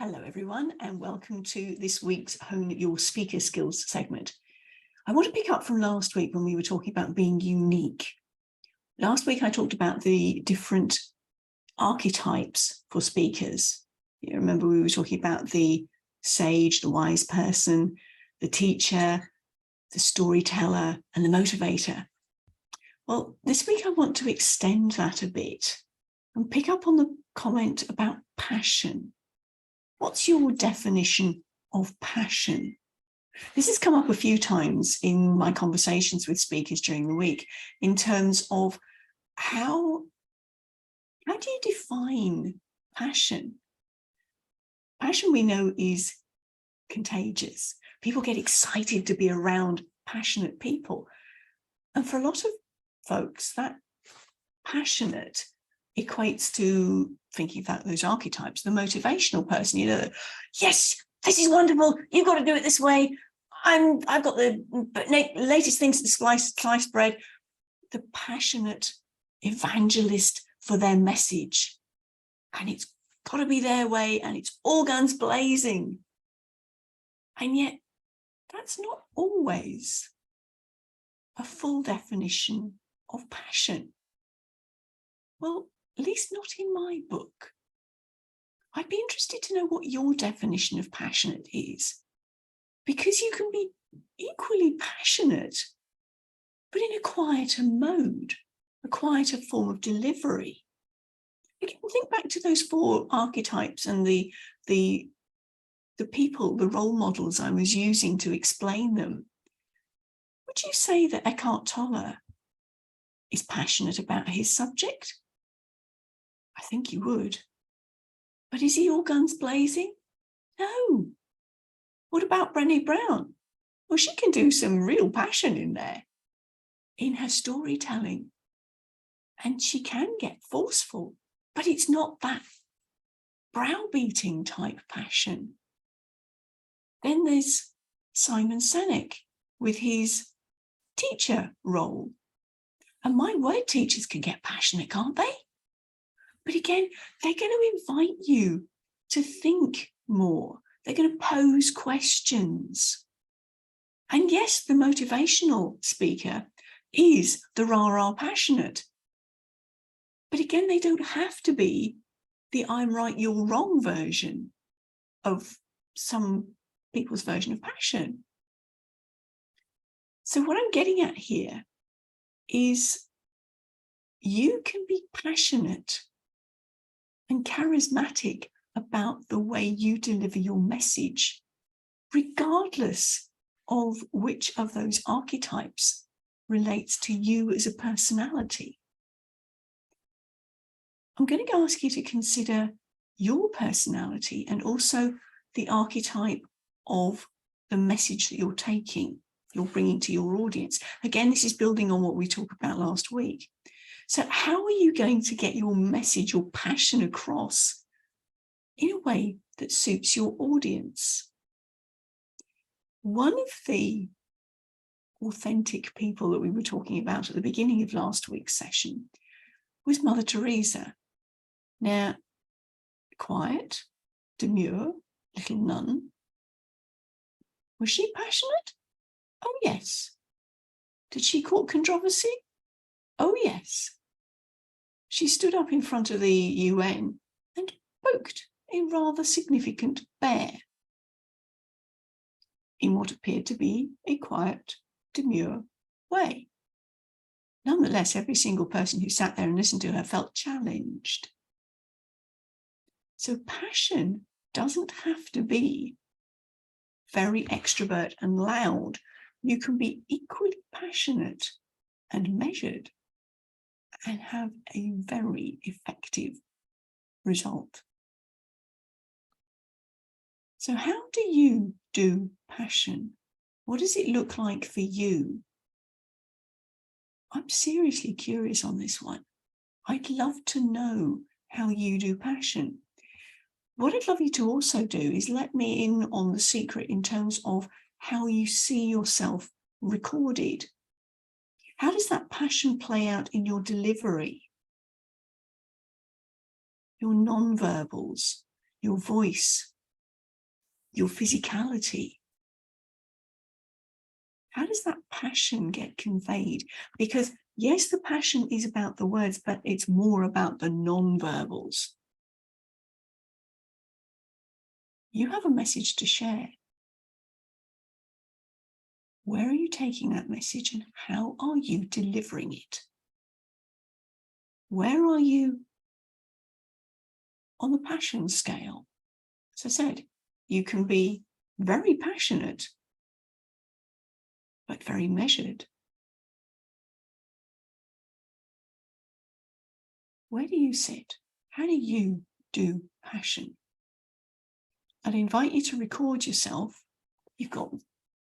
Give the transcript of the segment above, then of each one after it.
Hello everyone and welcome to this week's Hone Your Speaker Skills segment. I want to pick up from last week when we were talking about being unique. Last week I talked about the different archetypes for speakers. You remember we were talking about the sage, the wise person, the teacher, the storyteller and the motivator. Well, this week I want to extend that a bit and pick up on the comment about passion. What's your definition of passion? This has come up a few times in my conversations with speakers during the week in terms of how do you define passion? Passion, we know, is contagious. People get excited to be around passionate people. And for a lot of folks, that passionate equates to thinking about those archetypes, the motivational person, yes, this is wonderful, you've got to do it this way, I've got the latest things to sliced bread, the passionate evangelist for their message, and it's got to be their way and it's all guns blazing. And yet that's not always a full definition of passion. Well, at least not in my book. I'd be interested to know what your definition of passionate is, because you can be equally passionate, but in a quieter mode, a quieter form of delivery. Again, think back to those 4 archetypes and the people, the role models I was using to explain them. Would you say that Eckhart Tolle is passionate about his subject? I think you would. But is he all guns blazing? No. What about Brené Brown? Well, she can do some real passion in there, in her storytelling. And she can get forceful, but it's not that browbeating type passion. Then there's Simon Sinek with his teacher role. And my word, teachers can get passionate, can't they? But again, they're going to invite you to think more. They're going to pose questions. And yes, the motivational speaker is the rah-rah passionate. But again, they don't have to be the I'm right, you're wrong version of some people's version of passion. So what I'm getting at here is you can be passionate and charismatic about the way you deliver your message, regardless of which of those archetypes relates to you as a personality. I'm going to ask you to consider your personality and also the archetype of the message that you're bringing to your audience. Again, this is building on what we talked about last week. So how are you going to get your message, your passion across in a way that suits your audience? One of the authentic people that we were talking about at the beginning of last week's session was Mother Teresa. Now, quiet, demure, little nun. Was she passionate? Oh, yes. Did she court controversy? Oh, yes. She stood up in front of the UN and poked a rather significant bear in what appeared to be a quiet, demure way. Nonetheless, every single person who sat there and listened to her felt challenged. So passion doesn't have to be very extrovert and loud. You can be equally passionate and measured and have a very effective result. So how do you do passion? What does it look like for you? I'm seriously curious on this one. I'd love to know how you do passion. What I'd love you to also do is let me in on the secret in terms of how you see yourself recorded. How does that passion play out in your delivery? Your non-verbals, your voice, your physicality. How does that passion get conveyed? Because yes, the passion is about the words, but it's more about the non-verbals. You have a message to share. Where are you taking that message and how are you delivering it? Where are you on the passion scale? As I said, you can be very passionate, but very measured. Where do you sit? How do you do passion? I'd invite you to record yourself. You've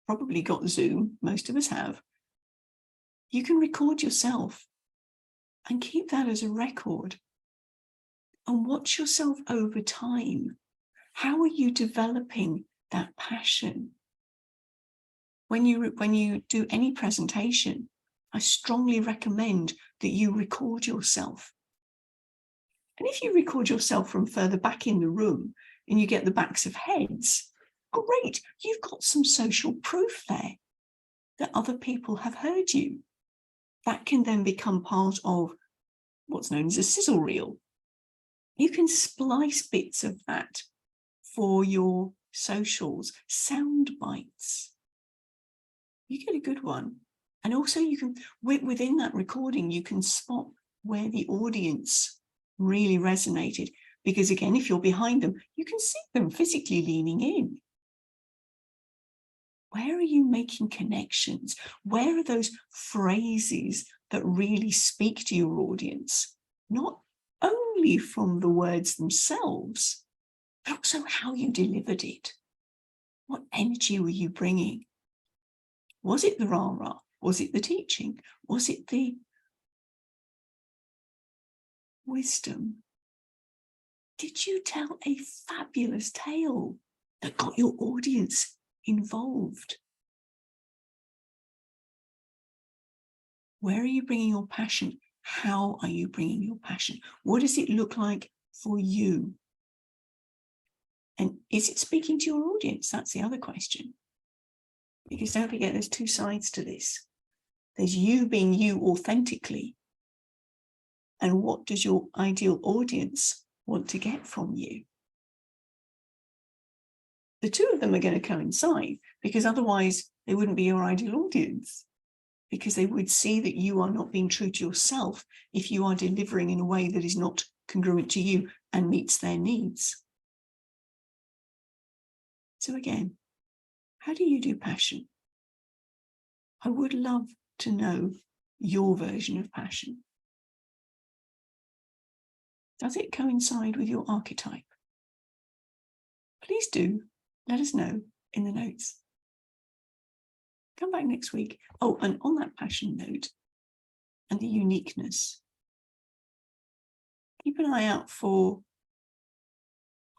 probably got Zoom, most of us have. You can record yourself and keep that as a record and watch yourself over time. How are you developing that passion? When you do any presentation, I strongly recommend that you record yourself. And if you record yourself from further back in the room and you get the backs of heads, great, you've got some social proof there that other people have heard you. That can then become part of what's known as a sizzle reel. You can splice bits of that for your socials, sound bites. You get a good one. And also you can, within that recording, you can spot where the audience really resonated. Because again, if you're behind them, you can see them physically leaning in. Where are you making connections? Where are those phrases that really speak to your audience? Not only from the words themselves, but also how you delivered it. What energy were you bringing? Was it the rah-rah? Was it the teaching? Was it the wisdom? Did you tell a fabulous tale that got your audience involved? Where are you bringing your passion? How are you bringing your passion? What does it look like for you? And is it speaking to your audience? That's the other question. Because don't forget, there's two sides to this. There's you being you authentically. And what does your ideal audience want to get from you? The two of them are going to coincide, because otherwise they wouldn't be your ideal audience, because they would see that you are not being true to yourself if you are delivering in a way that is not congruent to you and meets their needs. So again, how do you do passion? I would love to know your version of passion. Does it coincide with your archetype? Please do let us know in the notes. Come back next week. Oh, and on that passion note and the uniqueness, keep an eye out for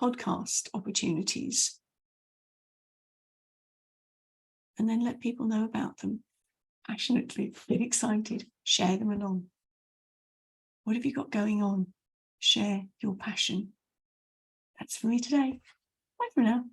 podcast opportunities and then let people know about them passionately. Get excited, share them along. What have you got going on? Share your passion. That's for me today. Bye for now.